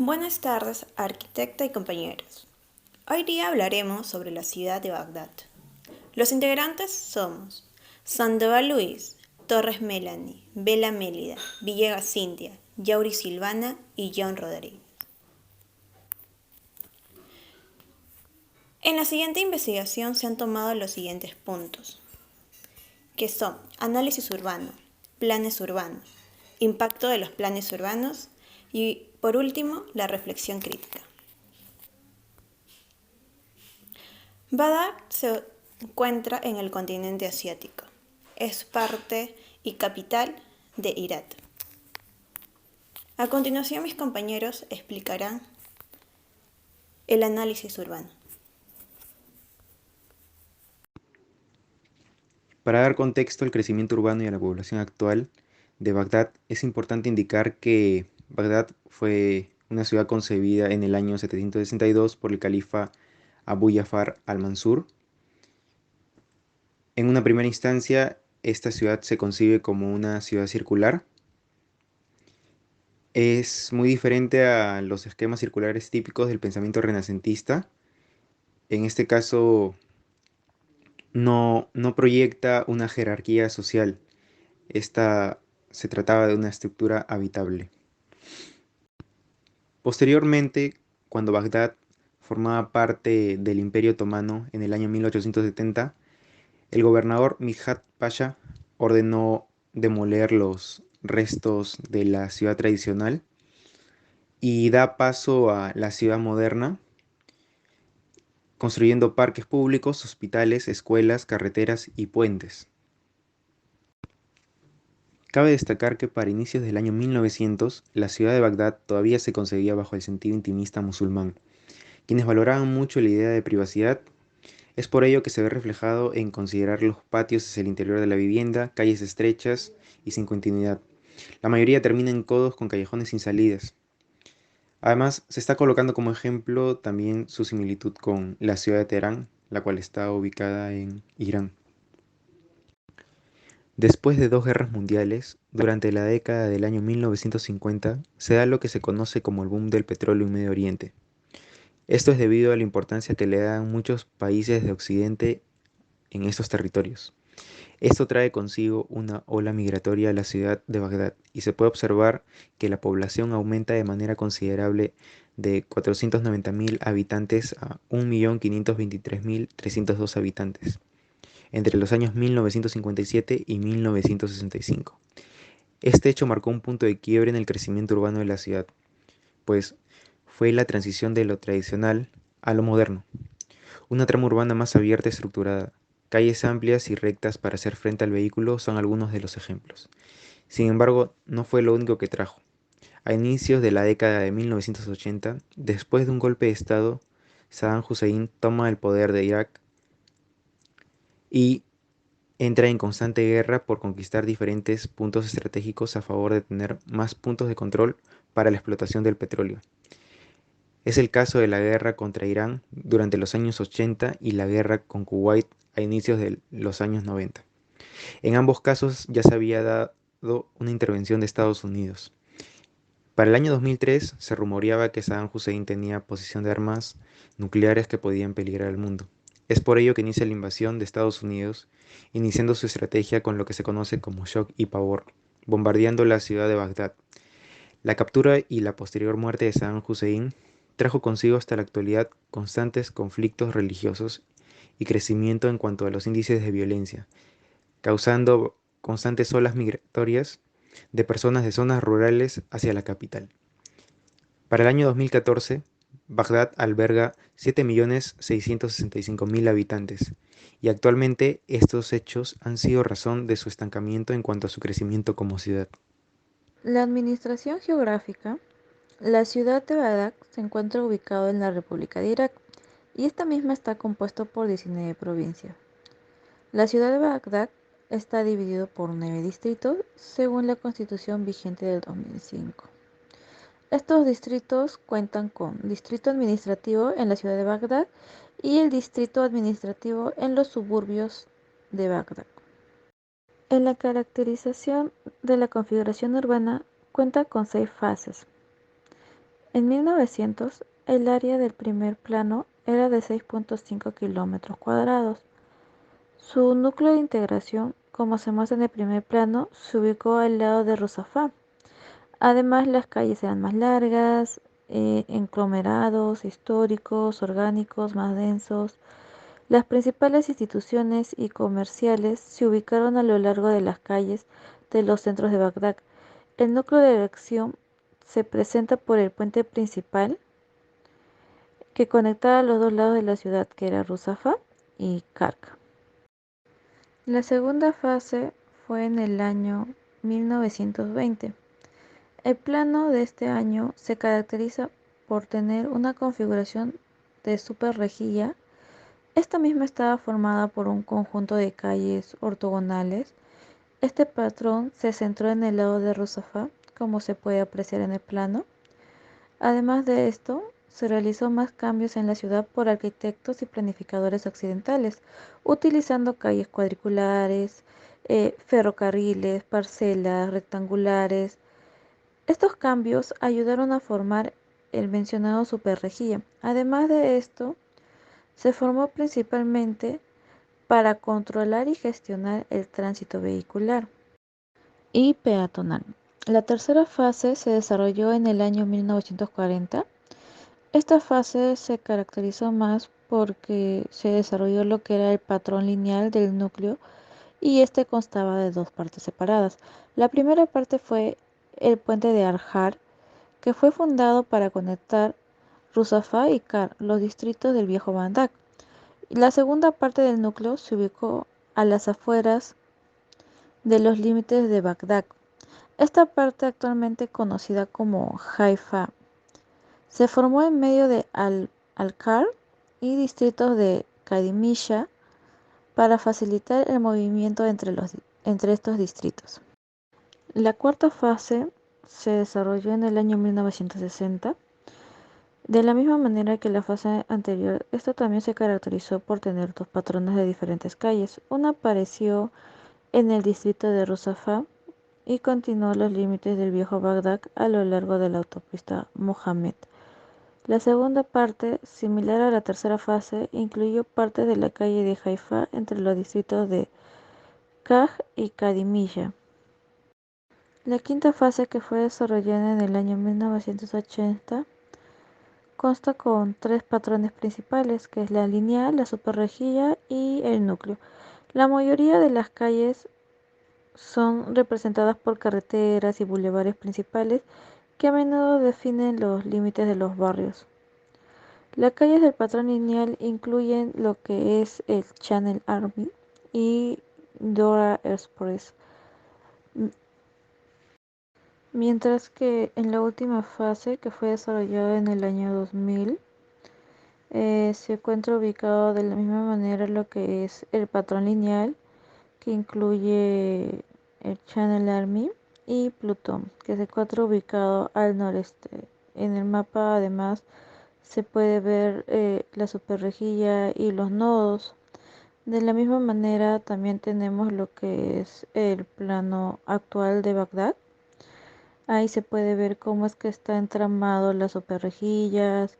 Buenas tardes, arquitecta y compañeros. Hoy día hablaremos sobre la ciudad de Bagdad. Los integrantes somos Sandoval Luis, Torres Melanie, Vela Mélida, Villegas Cintia, Yauri Silvana y John Rodríguez. En la siguiente investigación se han tomado los siguientes puntos, que son análisis urbano, planes urbanos, impacto de los planes urbanos y, por último, la reflexión crítica. Bagdad se encuentra en el continente asiático. Es parte y capital de Irak. A continuación mis compañeros explicarán el análisis urbano. Para dar contexto al crecimiento urbano y a la población actual de Bagdad, es importante indicar que Bagdad fue una ciudad concebida en el año 762 por el califa Abu Jafar al-Mansur. En una primera instancia, esta ciudad se concibe como una ciudad circular. Es muy diferente a los esquemas circulares típicos del pensamiento renacentista. En este caso, no proyecta una jerarquía social. Esta se trataba de una estructura habitable. Posteriormente, cuando Bagdad formaba parte del Imperio Otomano en el año 1870, el gobernador Midhat Pasha ordenó demoler los restos de la ciudad tradicional y da paso a la ciudad moderna, construyendo parques públicos, hospitales, escuelas, carreteras y puentes. Cabe destacar que para inicios del año 1900, la ciudad de Bagdad todavía se concebía bajo el sentido intimista musulmán, quienes valoraban mucho la idea de privacidad. Es por ello que se ve reflejado en considerar los patios hacia el interior de la vivienda, calles estrechas y sin continuidad. La mayoría termina en codos con callejones sin salidas. Además, se está colocando como ejemplo también su similitud con la ciudad de Teherán, la cual está ubicada en Irán. Después de dos guerras mundiales, durante la década del año 1950, se da lo que se conoce como el boom del petróleo en Medio Oriente. Esto es debido a la importancia que le dan muchos países de Occidente en estos territorios. Esto trae consigo una ola migratoria a la ciudad de Bagdad y se puede observar que la población aumenta de manera considerable de 490.000 habitantes a 1.523.302 habitantes entre los años 1957 y 1965. Este hecho marcó un punto de quiebre en el crecimiento urbano de la ciudad, pues fue la transición de lo tradicional a lo moderno. Una trama urbana más abierta y estructurada, calles amplias y rectas para hacer frente al vehículo son algunos de los ejemplos. Sin embargo, no fue lo único que trajo. A inicios de la década de 1980, después de un golpe de Estado, Saddam Hussein toma el poder de Irak y entra en constante guerra por conquistar diferentes puntos estratégicos a favor de tener más puntos de control para la explotación del petróleo. Es el caso de la guerra contra Irán durante los años 80 y la guerra con Kuwait a inicios de los años 90. En ambos casos ya se había dado una intervención de Estados Unidos. Para el año 2003 se rumoreaba que Saddam Hussein tenía posesión de armas nucleares que podían peligrar al mundo. Es por ello que inicia la invasión de Estados Unidos, iniciando su estrategia con lo que se conoce como shock y pavor, bombardeando la ciudad de Bagdad. La captura y la posterior muerte de Saddam Hussein trajo consigo hasta la actualidad constantes conflictos religiosos y crecimiento en cuanto a los índices de violencia, causando constantes olas migratorias de personas de zonas rurales hacia la capital. Para el año 2014, Bagdad alberga 7.665.000 habitantes y actualmente estos hechos han sido razón de su estancamiento en cuanto a su crecimiento como ciudad. La administración geográfica. La ciudad de Bagdad se encuentra ubicada en la República de Irak y esta misma está compuesta por 19 provincias. La ciudad de Bagdad está dividido por 9 distritos según la constitución vigente del 2005. Estos distritos cuentan con distrito administrativo en la ciudad de Bagdad y el distrito administrativo en los suburbios de Bagdad. En la caracterización de la configuración urbana cuenta con 6 fases. En 1900, el área del primer plano era de 6.5 kilómetros cuadrados. Su núcleo de integración, como se muestra en el primer plano, se ubicó al lado de Rusafá. Además, las calles eran más largas, conglomerados históricos, orgánicos, más densos. Las principales instituciones y comerciales se ubicaron a lo largo de las calles de los centros de Bagdad. El núcleo de elección se presenta por el puente principal que conectaba los dos lados de la ciudad, que era Ruzafa y Kark. La segunda fase fue en el año 1920. El plano de este año se caracteriza por tener una configuración de superrejilla. Esta misma estaba formada por un conjunto de calles ortogonales. Este patrón se centró en el lado de Ruzafa, como se puede apreciar en el plano. Además de esto, se realizó más cambios en la ciudad por arquitectos y planificadores occidentales, utilizando calles cuadriculares, ferrocarriles, parcelas rectangulares. Estos cambios ayudaron a formar el mencionado superrejilla. Además de esto, se formó principalmente para controlar y gestionar el tránsito vehicular y peatonal. La tercera fase se desarrolló en el año 1940. Esta fase se caracterizó más porque se desarrolló lo que era el patrón lineal del núcleo y este constaba de dos partes separadas. La primera parte fue el puente de Arjar, que fue fundado para conectar Rusafá y Kar, los distritos del viejo Bagdad. La segunda parte del núcleo se ubicó a las afueras de los límites de Bagdad. Esta parte, actualmente conocida como Haifa, se formó en medio de Al-Kar y distritos de Qadimiyya para facilitar el movimiento entre estos distritos. La cuarta fase se desarrolló en el año 1960. De la misma manera que la fase anterior, esta también se caracterizó por tener dos patrones de diferentes calles. Una apareció en el distrito de Rusafá y continuó los límites del viejo Bagdad a lo largo de la autopista Mohammed. La segunda parte, similar a la tercera fase, incluyó partes de la calle de Haifa entre los distritos de Kaj y Qadimiyya. La quinta fase, que fue desarrollada en el año 1980, consta con tres patrones principales, que es la lineal, la superrejilla y el núcleo. La mayoría de las calles son representadas por carreteras y bulevares principales que a menudo definen los límites de los barrios. Las calles del patrón lineal incluyen lo que es el Channel Army y Dora Express, mientras que en la última fase, que fue desarrollada en el año 2000, se encuentra ubicado de la misma manera lo que es el patrón lineal, que incluye el Channel Army y Plutón, que se encuentra ubicado al noreste. En el mapa, además, se puede ver la superrejilla y los nodos. De la misma manera, también tenemos lo que es el plano actual de Bagdad. Ahí se puede ver cómo es que está entramado las superrejillas,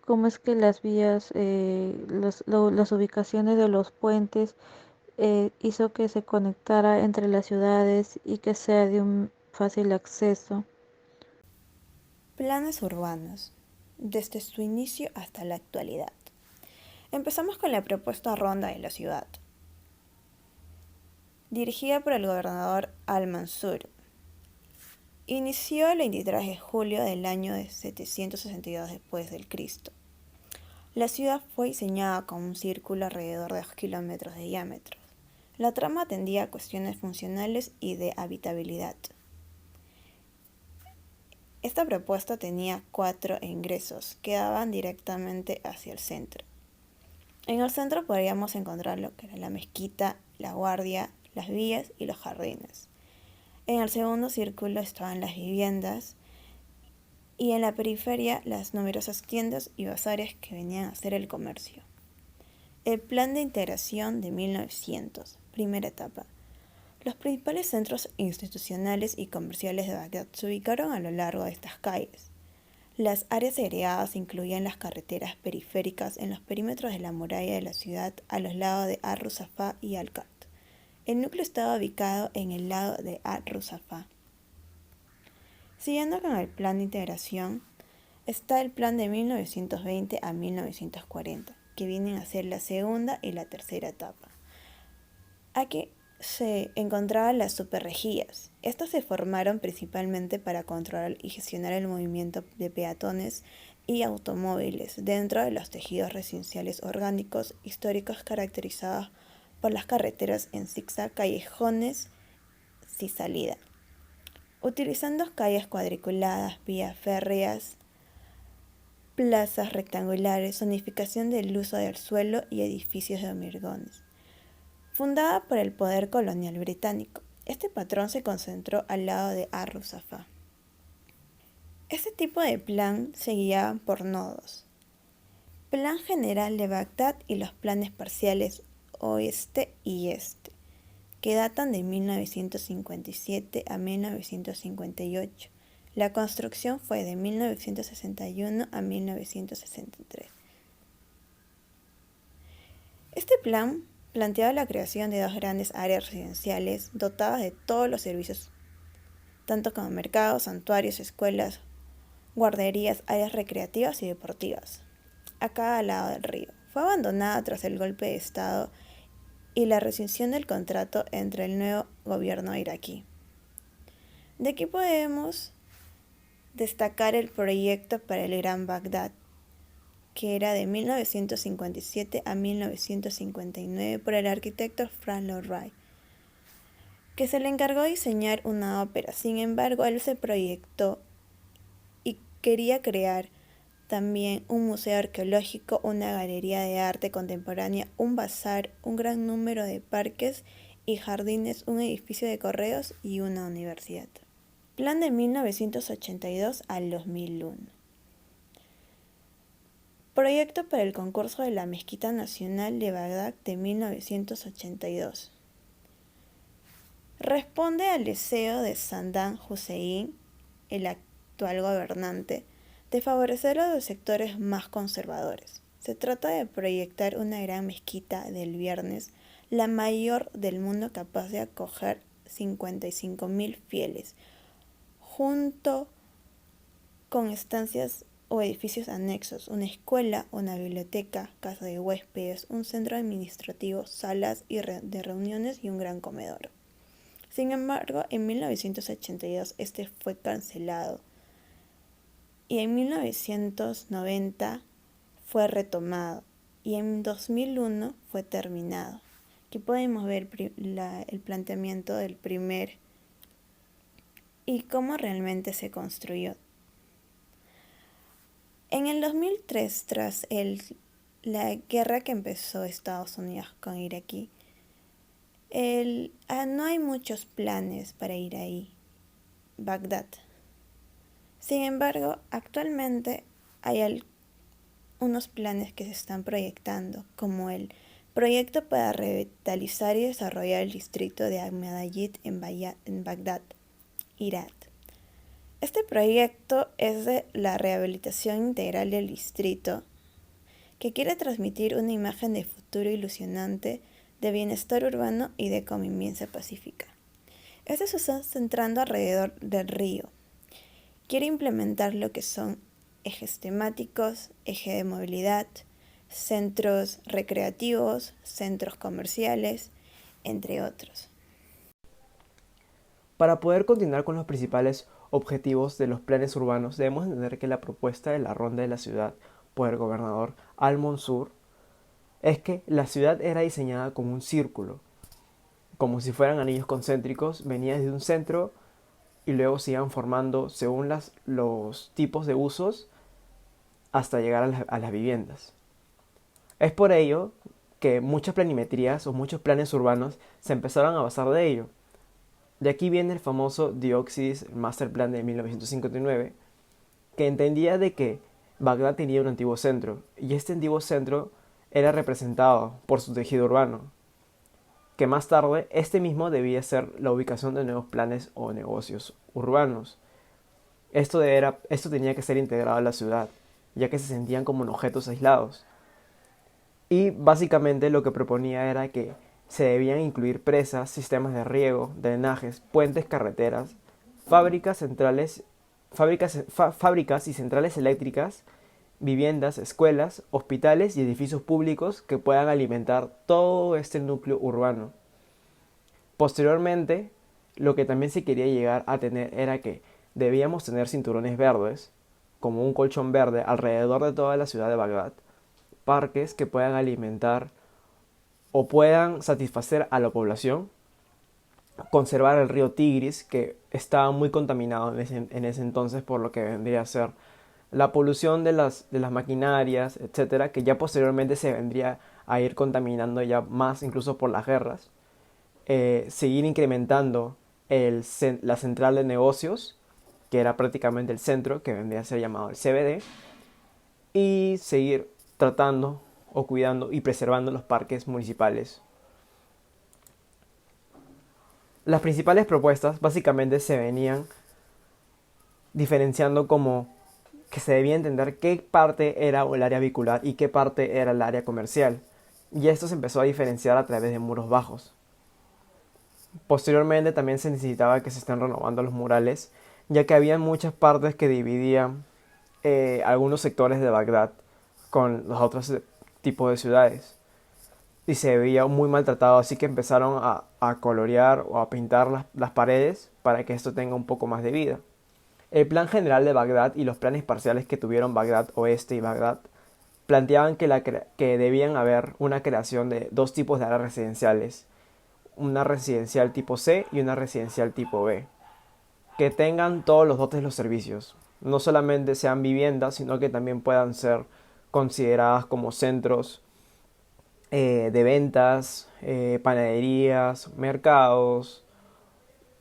cómo es que las vías, las ubicaciones de los puentes hizo que se conectara entre las ciudades y que sea de un fácil acceso. Planes urbanos, desde su inicio hasta la actualidad. Empezamos con la propuesta ronda de la ciudad, dirigida por el gobernador Al-Mansur. Inició el 23 de julio del año de 762 después del Cristo. La ciudad fue diseñada con un círculo alrededor de 2 kilómetros de diámetro. La trama atendía a cuestiones funcionales y de habitabilidad. Esta propuesta tenía 4 ingresos que daban directamente hacia el centro. En el centro podríamos encontrar lo que era la mezquita, la guardia, las vías y los jardines. En el segundo círculo estaban las viviendas y en la periferia las numerosas tiendas y bazares que venían a hacer el comercio. El plan de integración de 1900, primera etapa. Los principales centros institucionales y comerciales de Bagdad se ubicaron a lo largo de estas calles. Las áreas segregadas incluían las carreteras periféricas en los perímetros de la muralla de la ciudad a los lados de Ar-Rusafá y Al-Qart. El núcleo estaba ubicado en el lado de Ar-Rusafá. Siguiendo con el plan de integración, está el plan de 1920 a 1940, que vienen a ser la segunda y la tercera etapa. Aquí se encontraban las superrejías. Estas se formaron principalmente para controlar y gestionar el movimiento de peatones y automóviles dentro de los tejidos residenciales orgánicos históricos caracterizados por las carreteras en zigzag, callejones sin salida, utilizando calles cuadriculadas, vías férreas, plazas rectangulares, zonificación del uso del suelo y edificios de hormigones. Fundada por el poder colonial británico, este patrón se concentró al lado de Ar-Rusafá. Este tipo de plan se guiaba por nodos: Plan General de Bagdad y los planes parciales oeste y este, que datan de 1957 a 1958. La construcción fue de 1961 a 1963. Este plan planteaba la creación de dos grandes áreas residenciales dotadas de todos los servicios, tanto como mercados, santuarios, escuelas, guarderías, áreas recreativas y deportivas, a cada lado del río. Fue abandonada tras el golpe de Estado y la rescisión del contrato entre el nuevo gobierno iraquí. De aquí podemos destacar el proyecto para el Gran Bagdad, que era de 1957 a 1959 por el arquitecto Frank Lloyd Wright, que se le encargó diseñar una ópera. Sin embargo, él se proyectó y quería crear también un museo arqueológico, una galería de arte contemporánea, un bazar, un gran número de parques y jardines, un edificio de correos y una universidad. Plan de 1982 al 2001. Proyecto para el concurso de la Mezquita Nacional de Bagdad de 1982. Responde al deseo de Saddam Hussein, el actual gobernante, de favorecer a los sectores más conservadores. Se trata de proyectar una gran mezquita del Viernes, la mayor del mundo, capaz de acoger 55.000 fieles, junto con estancias o edificios anexos, una escuela, una biblioteca, casa de huéspedes, un centro administrativo, salas de reuniones y un gran comedor. Sin embargo, en 1982 este fue cancelado y en 1990 fue retomado y en 2001 fue terminado. Aquí podemos ver el planteamiento del primer y cómo realmente se construyó. En el 2003, tras la guerra que empezó Estados Unidos con Iraquí, no hay muchos planes para ir ahí, Bagdad. Sin embargo, actualmente hay unos planes que se están proyectando, como el proyecto para revitalizar y desarrollar el distrito de Ahmadiyed en Bagdad, Irak. Este proyecto es de la rehabilitación integral del distrito, que quiere transmitir una imagen de futuro ilusionante, de bienestar urbano y de convivencia pacífica. Este se está centrando alrededor del río. Quiere implementar lo que son ejes temáticos, eje de movilidad, centros recreativos, centros comerciales, entre otros. Para poder continuar con los principales objetivos de los planes urbanos, debemos entender que la propuesta de la Ronda de la Ciudad por el gobernador Al-Mansur es que la ciudad era diseñada como un círculo, como si fueran anillos concéntricos, venía desde un centro y luego se iban formando según los tipos de usos hasta llegar a las viviendas. Es por ello que muchas planimetrías o muchos planes urbanos se empezaron a basar de ello. De aquí viene el famoso Dióxides Master Plan de 1959, que entendía de que Bagdad tenía un antiguo centro, y este antiguo centro era representado por su tejido urbano, que más tarde este mismo debía ser la ubicación de nuevos planes o negocios urbanos. Esto tenía que ser integrado a la ciudad, ya que se sentían como en objetos aislados. Y básicamente lo que proponía era que se debían incluir presas, sistemas de riego, drenajes, puentes, carreteras, fábricas, centrales, fábricas y centrales eléctricas, viviendas, escuelas, hospitales y edificios públicos que puedan alimentar todo este núcleo urbano. Posteriormente, lo que también se quería llegar a tener era que debíamos tener cinturones verdes, como un colchón verde alrededor de toda la ciudad de Bagdad, parques que puedan alimentar o puedan satisfacer a la población, conservar el río Tigris, que estaba muy contaminado en ese entonces por lo que vendría a ser la polución de las maquinarias, etcétera, que ya posteriormente se vendría a ir contaminando ya más incluso por las guerras. Seguir incrementando la central de negocios, que era prácticamente el centro, que vendría a ser llamado el CBD, y seguir tratando o cuidando y preservando los parques municipales. Las principales propuestas básicamente se venían diferenciando como que se debía entender qué parte era el área vehicular y qué parte era el área comercial, y esto se empezó a diferenciar a través de muros bajos. Posteriormente también se necesitaba que se estén renovando los murales, ya que había muchas partes que dividían algunos sectores de Bagdad con los otros tipos de ciudades. Y se veía muy maltratado, así que empezaron a colorear o a pintar las paredes para que esto tenga un poco más de vida. El plan general de Bagdad y los planes parciales que tuvieron Bagdad Oeste y Bagdad planteaban que debían haber una creación de dos tipos de áreas residenciales, una residencial tipo C y una residencial tipo B, que tengan todos los dotes de los servicios. No solamente sean viviendas, sino que también puedan ser consideradas como centros de ventas, panaderías, mercados,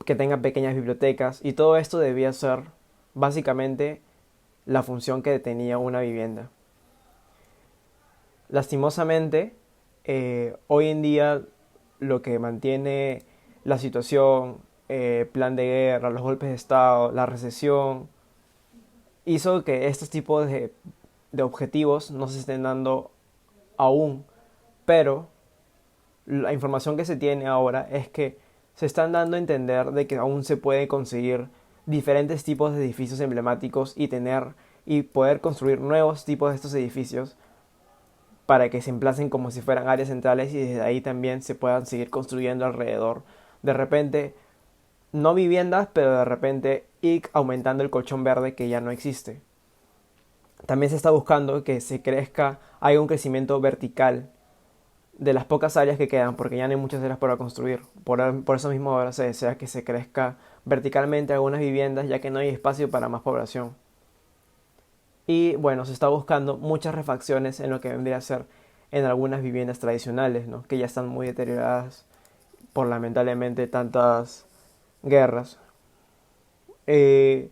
que tengan pequeñas bibliotecas, y todo esto debía ser básicamente la función que tenía una vivienda. Lastimosamente, hoy en día lo que mantiene la situación, plan de guerra, los golpes de Estado, la recesión, hizo que estos tipos de objetivos no se estén dando aún, pero la información que se tiene ahora es que se están dando a entender de que aún se puede conseguir diferentes tipos de edificios emblemáticos y poder construir nuevos tipos de estos edificios para que se emplacen como si fueran áreas centrales y desde ahí también se puedan seguir construyendo alrededor. De repente, no viviendas, pero de repente ir aumentando el colchón verde que ya no existe. También se está buscando que haya un crecimiento vertical de las pocas áreas que quedan, porque ya no hay muchas áreas para construir. Por eso mismo ahora se desea que se crezca verticalmente algunas viviendas, ya que no hay espacio para más población. Y bueno, se está buscando muchas refacciones en lo que vendría a ser en algunas viviendas tradicionales, ¿no? Que ya están muy deterioradas por lamentablemente tantas guerras. Se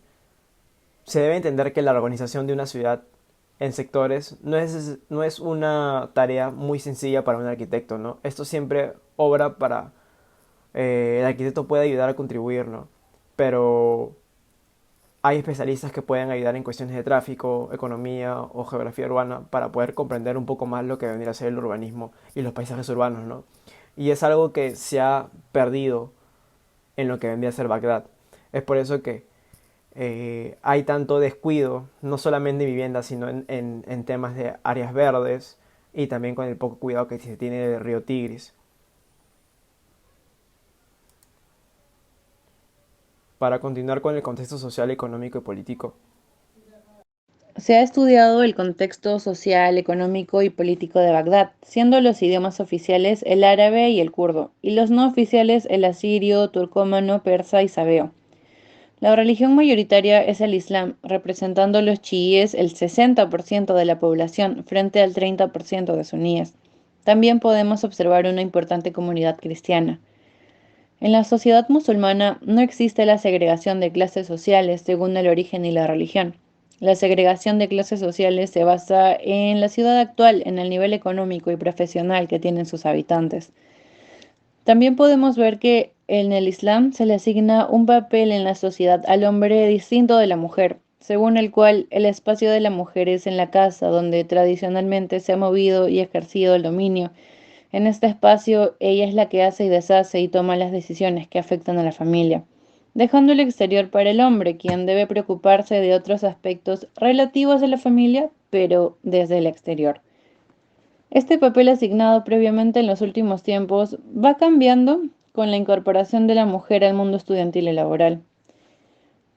debe entender que la organización de una ciudad en sectores no es una tarea muy sencilla para un arquitecto, ¿no? Esto siempre obra para el arquitecto puede ayudar a contribuir, ¿no? Pero hay especialistas que pueden ayudar en cuestiones de tráfico, economía o geografía urbana para poder comprender un poco más lo que vendría a ser el urbanismo y los paisajes urbanos, ¿no? Y es algo que se ha perdido en lo que vendría a ser Bagdad. Es por eso que hay tanto descuido, no solamente en viviendas, sino en temas de áreas verdes y también con el poco cuidado que se tiene del río Tigris. Para continuar con el contexto social, económico y político. Se ha estudiado el contexto social, económico y político de Bagdad, siendo los idiomas oficiales el árabe y el kurdo, y los no oficiales el asirio, turcómano, persa y sabeo. La religión mayoritaria es el Islam, representando los chiíes el 60% de la población frente al 30% de suníes. También podemos observar una importante comunidad cristiana. En la sociedad musulmana no existe la segregación de clases sociales según el origen y la religión. La segregación de clases sociales se basa en la ciudad actual, en el nivel económico y profesional que tienen sus habitantes. También podemos ver que en el Islam se le asigna un papel en la sociedad al hombre distinto de la mujer, según el cual el espacio de la mujer es en la casa, donde tradicionalmente se ha movido y ejercido el dominio. En este espacio, ella es la que hace y deshace y toma las decisiones que afectan a la familia, dejando el exterior para el hombre, quien debe preocuparse de otros aspectos relativos a la familia, pero desde el exterior. Este papel asignado previamente en los últimos tiempos va cambiando con la incorporación de la mujer al mundo estudiantil y laboral.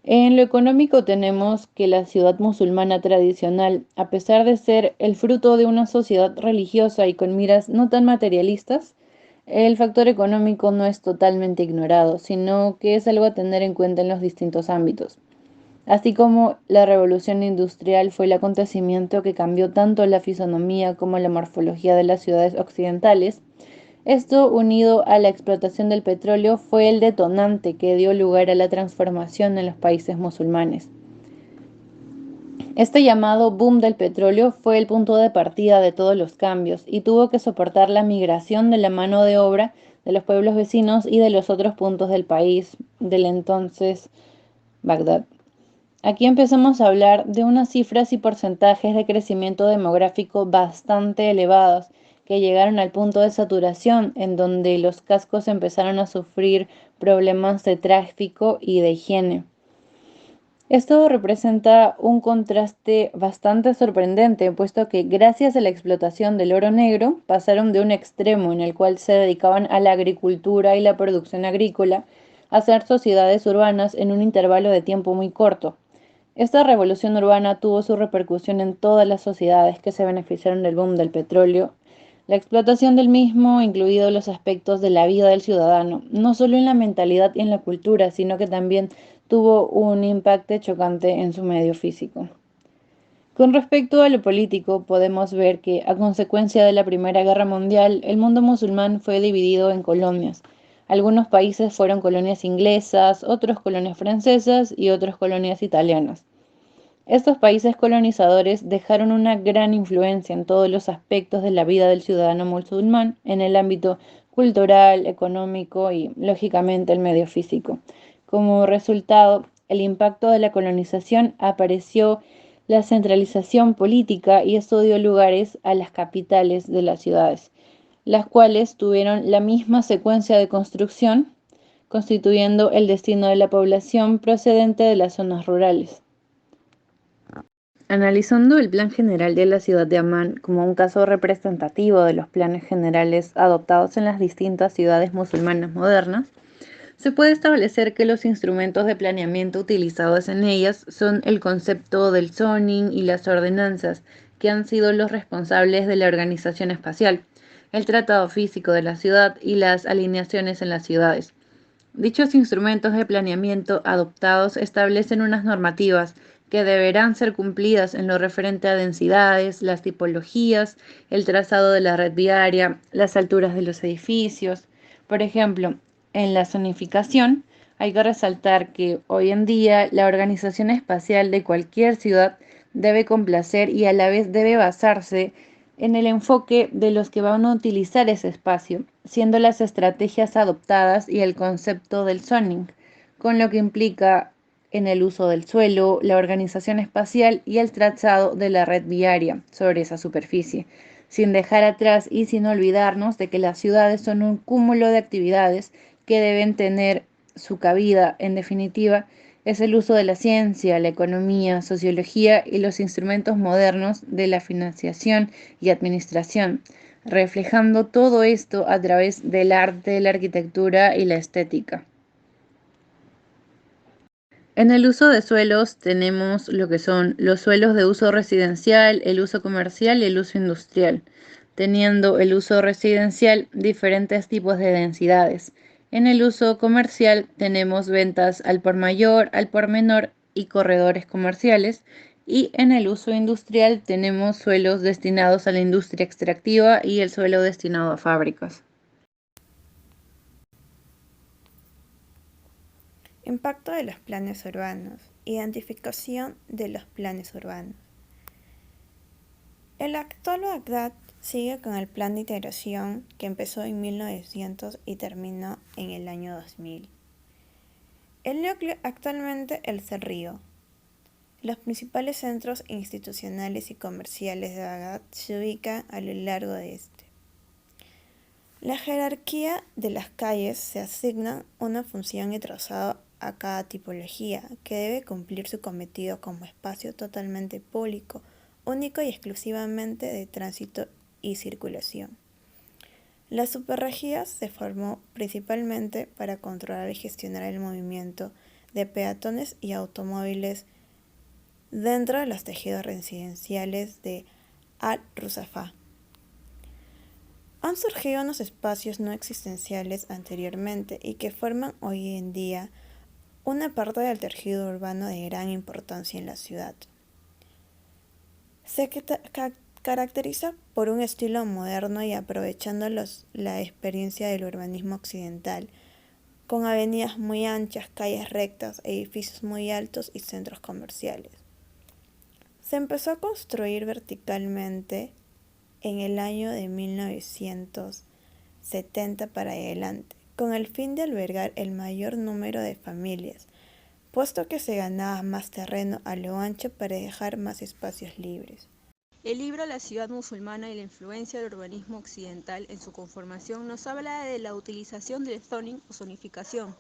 En lo económico tenemos que la ciudad musulmana tradicional, a pesar de ser el fruto de una sociedad religiosa y con miras no tan materialistas, el factor económico no es totalmente ignorado, sino que es algo a tener en cuenta en los distintos ámbitos. Así como la revolución industrial fue el acontecimiento que cambió tanto la fisonomía como la morfología de las ciudades occidentales, esto, unido a la explotación del petróleo, fue el detonante que dio lugar a la transformación en los países musulmanes. Este llamado boom del petróleo fue el punto de partida de todos los cambios y tuvo que soportar la migración de la mano de obra de los pueblos vecinos y de los otros puntos del país del entonces Bagdad. Aquí empezamos a hablar de unas cifras y porcentajes de crecimiento demográfico bastante elevados, que llegaron al punto de saturación, en donde los cascos empezaron a sufrir problemas de tráfico y de higiene. Esto representa un contraste bastante sorprendente, puesto que gracias a la explotación del oro negro pasaron de un extremo en el cual se dedicaban a la agricultura y la producción agrícola a ser sociedades urbanas en un intervalo de tiempo muy corto. Esta revolución urbana tuvo su repercusión en todas las sociedades que se beneficiaron del boom del petróleo, la explotación del mismo, incluidos los aspectos de la vida del ciudadano, no solo en la mentalidad y en la cultura, sino que también tuvo un impacto chocante en su medio físico. Con respecto a lo político, podemos ver que, a consecuencia de la Primera Guerra Mundial, el mundo musulmán fue dividido en colonias. Algunos países fueron colonias inglesas, otros colonias francesas y otros colonias italianas. Estos países colonizadores dejaron una gran influencia en todos los aspectos de la vida del ciudadano musulmán en el ámbito cultural, económico y, lógicamente, el medio físico. Como resultado, el impacto de la colonización apareció la centralización política y esto dio lugares a las capitales de las ciudades, las cuales tuvieron la misma secuencia de construcción, constituyendo el destino de la población procedente de las zonas rurales. Analizando el Plan General de la ciudad de Amán como un caso representativo de los planes generales adoptados en las distintas ciudades musulmanas modernas, se puede establecer que los instrumentos de planeamiento utilizados en ellas son el concepto del zoning y las ordenanzas, que han sido los responsables de la organización espacial, el tratado físico de la ciudad y las alineaciones en las ciudades. Dichos instrumentos de planeamiento adoptados establecen unas normativas que deberán ser cumplidas en lo referente a densidades, las tipologías, el trazado de la red viaria, las alturas de los edificios. Por ejemplo, en la zonificación hay que resaltar que hoy en día la organización espacial de cualquier ciudad debe complacer y a la vez debe basarse en el enfoque de los que van a utilizar ese espacio, siendo las estrategias adoptadas y el concepto del zoning, con lo que implica en el uso del suelo, la organización espacial y el trazado de la red viaria sobre esa superficie, sin dejar atrás y sin olvidarnos de que las ciudades son un cúmulo de actividades que deben tener su cabida. En definitiva, es el uso de la ciencia, la economía, sociología y los instrumentos modernos de la financiación y administración, reflejando todo esto a través del arte, la arquitectura y la estética. En el uso de suelos tenemos lo que son los suelos de uso residencial, el uso comercial y el uso industrial, teniendo el uso residencial diferentes tipos de densidades. En el uso comercial tenemos ventas al por mayor, al por menor y corredores comerciales. Y en el uso industrial tenemos suelos destinados a la industria extractiva y el suelo destinado a fábricas. Impacto de los planes urbanos. Identificación de los planes urbanos. El actual Bagdad sigue con el plan de integración que empezó en 1900 y terminó en el año 2000. El núcleo actualmente es el río. Los principales centros institucionales y comerciales de Bagdad se ubican a lo largo de este. La jerarquía de las calles se asigna una función y trazado a cada tipología, que debe cumplir su cometido como espacio totalmente público, único y exclusivamente de tránsito y circulación. La superregía se formó principalmente para controlar y gestionar el movimiento de peatones y automóviles dentro de los tejidos residenciales de Al-Ruzafa. Han surgido unos espacios no existenciales anteriormente y que forman hoy en día una parte del tejido urbano de gran importancia en la ciudad. Se caracteriza por un estilo moderno y aprovechando la experiencia del urbanismo occidental, con avenidas muy anchas, calles rectas, edificios muy altos y centros comerciales. Se empezó a construir verticalmente en el año de 1970 para adelante, con el fin de albergar el mayor número de familias, puesto que se ganaba más terreno a lo ancho para dejar más espacios libres. El libro La ciudad musulmana y la influencia del urbanismo occidental en su conformación nos habla de la utilización del zoning o zonificación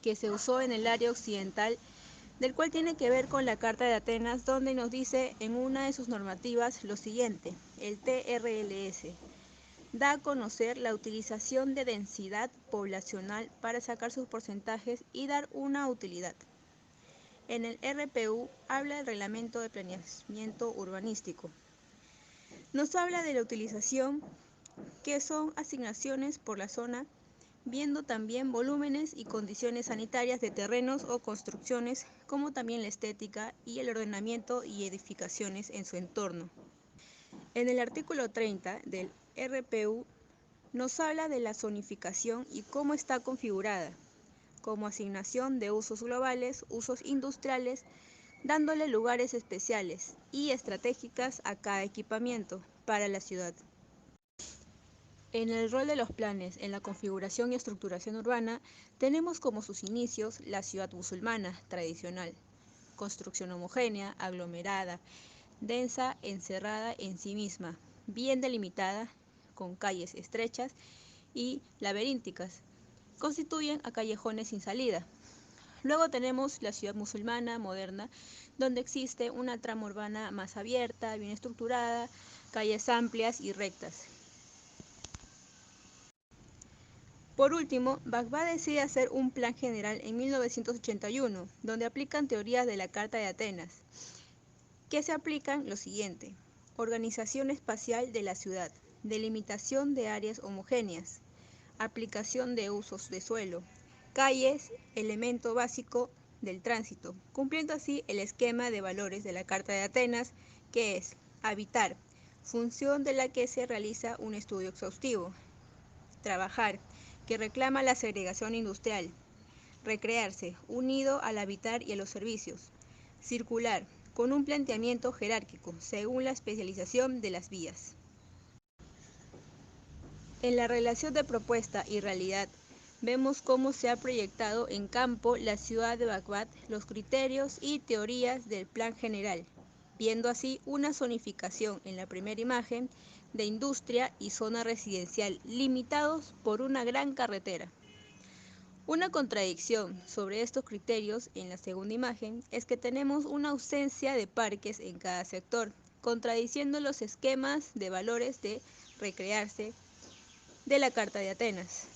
que se usó en el área occidental, del cual tiene que ver con la Carta de Atenas, donde nos dice en una de sus normativas lo siguiente: el TRLS da a conocer la utilización de densidad poblacional para sacar sus porcentajes y dar una utilidad. En el RPU habla del Reglamento de Planeamiento Urbanístico. Nos habla de la utilización, que son asignaciones por la zona, viendo también volúmenes y condiciones sanitarias de terrenos o construcciones, como también la estética y el ordenamiento y edificaciones en su entorno. En el artículo 30 del RPU nos habla de la zonificación y cómo está configurada, como asignación de usos globales, usos industriales, dándole lugares especiales y estratégicas a cada equipamiento para la ciudad. En el rol de los planes en la configuración y estructuración urbana, tenemos como sus inicios la ciudad musulmana tradicional, construcción homogénea, aglomerada, densa, encerrada en sí misma, bien delimitada, con calles estrechas y laberínticas, constituyen a callejones sin salida. Luego tenemos la ciudad musulmana moderna, donde existe una trama urbana más abierta, bien estructurada, calles amplias y rectas. Por último, Bagdad decide hacer un plan general en 1981, donde aplican teorías de la Carta de Atenas, que se aplican lo siguiente: organización espacial de la ciudad, delimitación de áreas homogéneas, aplicación de usos de suelo, calles, elemento básico del tránsito, cumpliendo así el esquema de valores de la Carta de Atenas, que es habitar, función de la que se realiza un estudio exhaustivo; trabajar, que reclama la segregación industrial; recrearse, unido al habitar y a los servicios; circular, con un planteamiento jerárquico, según la especialización de las vías. En la relación de propuesta y realidad, vemos cómo se ha proyectado en campo la ciudad de Bagdad, los criterios y teorías del plan general, viendo así una zonificación en la primera imagen de industria y zona residencial limitados por una gran carretera. Una contradicción sobre estos criterios en la segunda imagen es que tenemos una ausencia de parques en cada sector, contradiciendo los esquemas de valores de recrearse de la Carta de Atenas.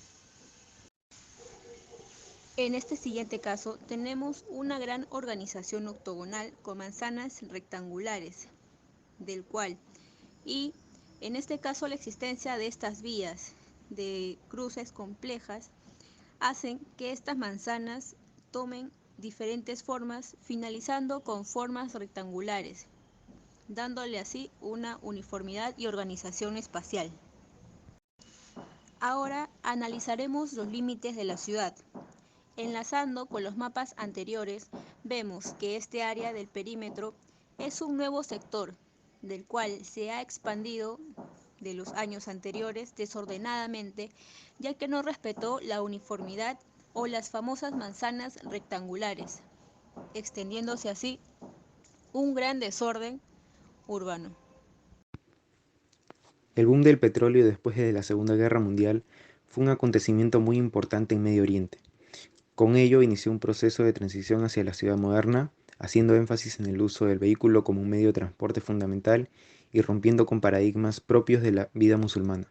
En este siguiente caso tenemos una gran organización octogonal con manzanas rectangulares, del cual, y en este caso la existencia de estas vías de cruces complejas, hacen que estas manzanas tomen diferentes formas, finalizando con formas rectangulares, dándole así una uniformidad y organización espacial. Ahora analizaremos los límites de la ciudad. Enlazando con los mapas anteriores, vemos que este área del perímetro es un nuevo sector, del cual se ha expandido de los años anteriores desordenadamente, ya que no respetó la uniformidad o las famosas manzanas rectangulares, extendiéndose así un gran desorden urbano. El boom del petróleo después de la Segunda Guerra Mundial fue un acontecimiento muy importante en Medio Oriente. Con ello inició un proceso de transición hacia la ciudad moderna, haciendo énfasis en el uso del vehículo como un medio de transporte fundamental y rompiendo con paradigmas propios de la vida musulmana,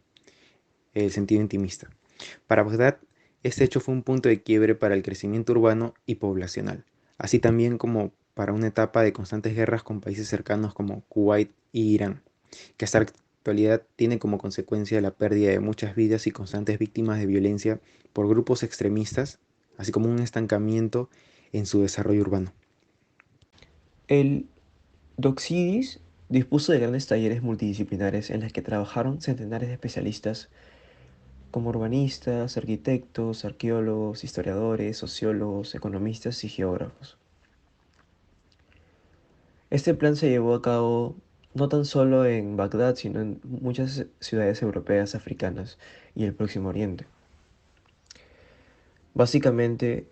el sentido intimista. Para Bagdad, este hecho fue un punto de quiebre para el crecimiento urbano y poblacional, así también como para una etapa de constantes guerras con países cercanos como Kuwait y Irán, que hasta la actualidad tiene como consecuencia la pérdida de muchas vidas y constantes víctimas de violencia por grupos extremistas, así como un estancamiento en su desarrollo urbano. El Doxidis dispuso de grandes talleres multidisciplinares en los que trabajaron centenares de especialistas como urbanistas, arquitectos, arqueólogos, historiadores, sociólogos, economistas y geógrafos. Este plan se llevó a cabo no tan solo en Bagdad, sino en muchas ciudades europeas, africanas y el Próximo Oriente. Básicamente,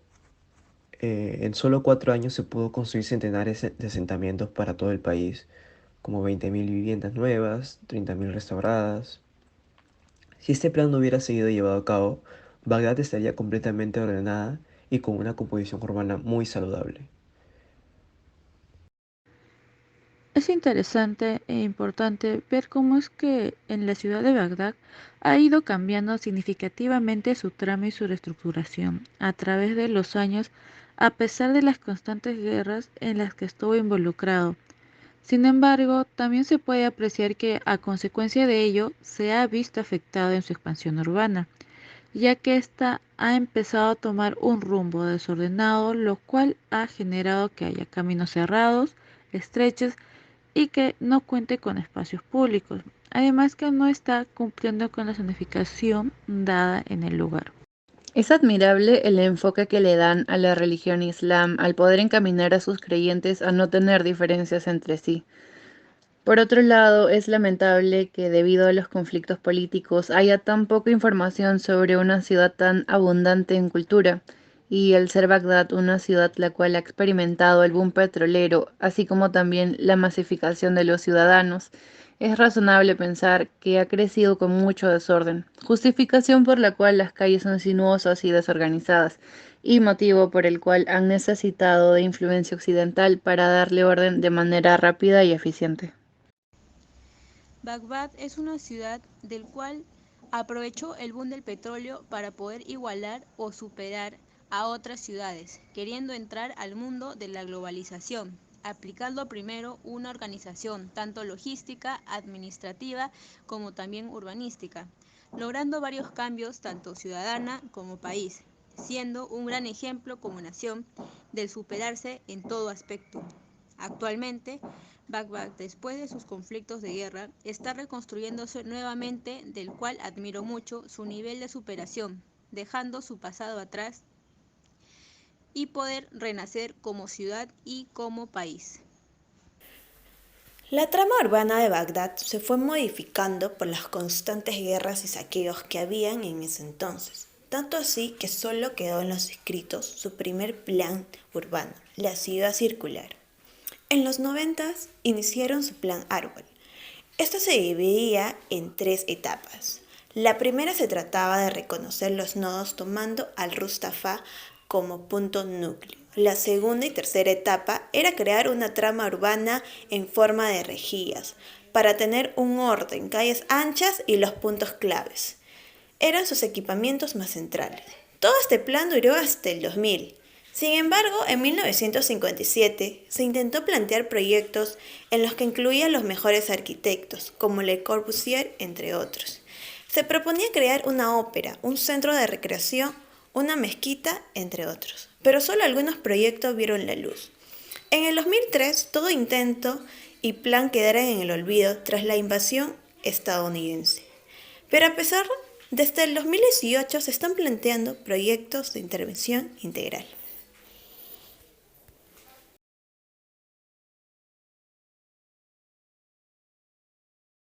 en solo 4 años se pudo construir centenares de asentamientos para todo el país, como 20.000 viviendas nuevas, 30.000 restauradas. Si este plan no hubiera sido llevado a cabo, Bagdad estaría completamente ordenada y con una composición urbana muy saludable. Es interesante e importante ver cómo es que en la ciudad de Bagdad ha ido cambiando significativamente su trama y su reestructuración a través de los años, a pesar de las constantes guerras en las que estuvo involucrado. Sin embargo, también se puede apreciar que a consecuencia de ello se ha visto afectado en su expansión urbana, ya que ésta ha empezado a tomar un rumbo desordenado, lo cual ha generado que haya caminos cerrados, estrechos y que no cuente con espacios públicos, además que no está cumpliendo con la zonificación dada en el lugar. Es admirable el enfoque que le dan a la religión islam al poder encaminar a sus creyentes a no tener diferencias entre sí. Por otro lado, es lamentable que debido a los conflictos políticos haya tan poca información sobre una ciudad tan abundante en cultura, y al ser Bagdad una ciudad la cual ha experimentado el boom petrolero, así como también la masificación de los ciudadanos, es razonable pensar que ha crecido con mucho desorden, justificación por la cual las calles son sinuosas y desorganizadas, y motivo por el cual han necesitado de influencia occidental para darle orden de manera rápida y eficiente. Bagdad es una ciudad del cual aprovechó el boom del petróleo para poder igualar o superar a otras ciudades, queriendo entrar al mundo de la globalización, aplicando primero una organización tanto logística, administrativa como también urbanística, logrando varios cambios tanto ciudadana como país, siendo un gran ejemplo como nación del superarse en todo aspecto. Actualmente, Bagdad, después de sus conflictos de guerra, está reconstruyéndose nuevamente, del cual admiro mucho su nivel de superación, dejando su pasado atrás y poder renacer como ciudad y como país. La trama urbana de Bagdad se fue modificando por las constantes guerras y saqueos que habían en ese entonces, tanto así que solo quedó en los escritos su primer plan urbano, la ciudad circular. En los 90 iniciaron su plan Árbol. Esto se dividía en 3 etapas. La primera se trataba de reconocer los nodos tomando al Rustafa como punto núcleo. La segunda y tercera etapa era crear una trama urbana en forma de rejillas para tener un orden, calles anchas y los puntos claves. Eran sus equipamientos más centrales. Todo este plan duró hasta el 2000. Sin embargo, en 1957 se intentó plantear proyectos en los que incluía los mejores arquitectos, como Le Corbusier, entre otros. Se proponía crear una ópera, un centro de recreación, una mezquita, entre otros. Pero solo algunos proyectos vieron la luz. En el 2003, todo intento y plan quedaron en el olvido tras la invasión estadounidense. Pero a pesar, desde el 2018 se están planteando proyectos de intervención integral.